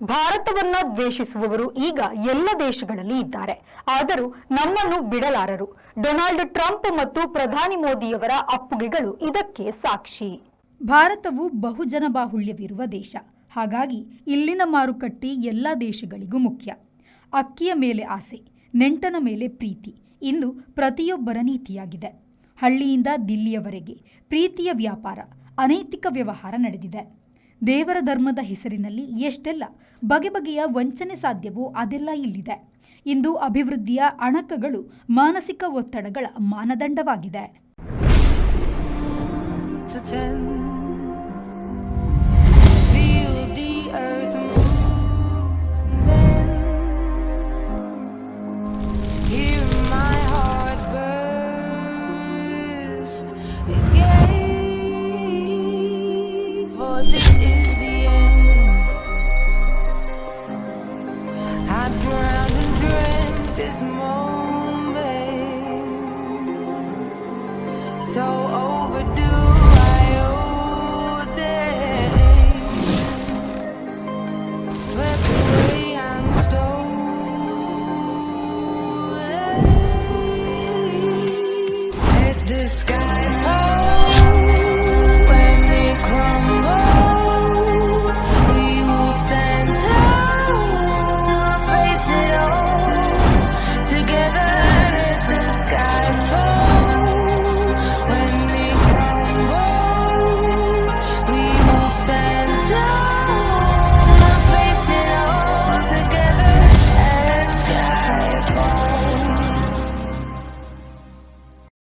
ಭಾರತವನ್ನ ದ್ವೇಷಿಸುವವರು ಈಗ ಎಲ್ಲ ದೇಶಗಳಲ್ಲಿ ಇದ್ದಾರೆ. ಆದರೂ ನಮ್ಮನ್ನು ಬಿಡಲಾರರು. ಡೊನಾಲ್ಡ್ ಟ್ರಂಪ್ ಮತ್ತು ಪ್ರಧಾನಿ ಮೋದಿಯವರ ಅಪ್ಪುಗೆಗಳು ಇದಕ್ಕೆ ಸಾಕ್ಷಿ. ಭಾರತವು ಬಹುಜನ ಬಾಹುಳ್ಯವಿರುವ ದೇಶ. ಹಾಗಾಗಿ ಇಲ್ಲಿನ ಮಾರುಕಟ್ಟೆ ಎಲ್ಲ ದೇಶಗಳಿಗೂ ಮುಖ್ಯ. ಅಕ್ಕಿಯ ಮೇಲೆ ಆಸೆ, ನೆಂಟನ ಮೇಲೆ ಪ್ರೀತಿ ಇಂದು ಪ್ರತಿಯೊಬ್ಬರ ನೀತಿಯಾಗಿದೆ. ಹಳ್ಳಿಯಿಂದ ದಿಲ್ಲಿಯವರೆಗೆ ಪ್ರೀತಿಯ ವ್ಯಾಪಾರ, ಅನೈತಿಕ ವ್ಯವಹಾರ ನಡೆದಿದೆ. ದೇವರ ಧರ್ಮದ ಹೆಸರಿನಲ್ಲಿ ಎಷ್ಟೆಲ್ಲ ಬಗೆ ಬಗೆಯ ವಂಚನೆ ಸಾಧ್ಯವೋ ಅದೆಲ್ಲ ಇಲ್ಲಿದೆ. ಇಂದು ಅಭಿವೃದ್ಧಿಯ ಅಣಕಗಳು ಮಾನಸಿಕ ಒತ್ತಡಗಳ ಮಾನದಂಡವಾಗಿದೆ. This moment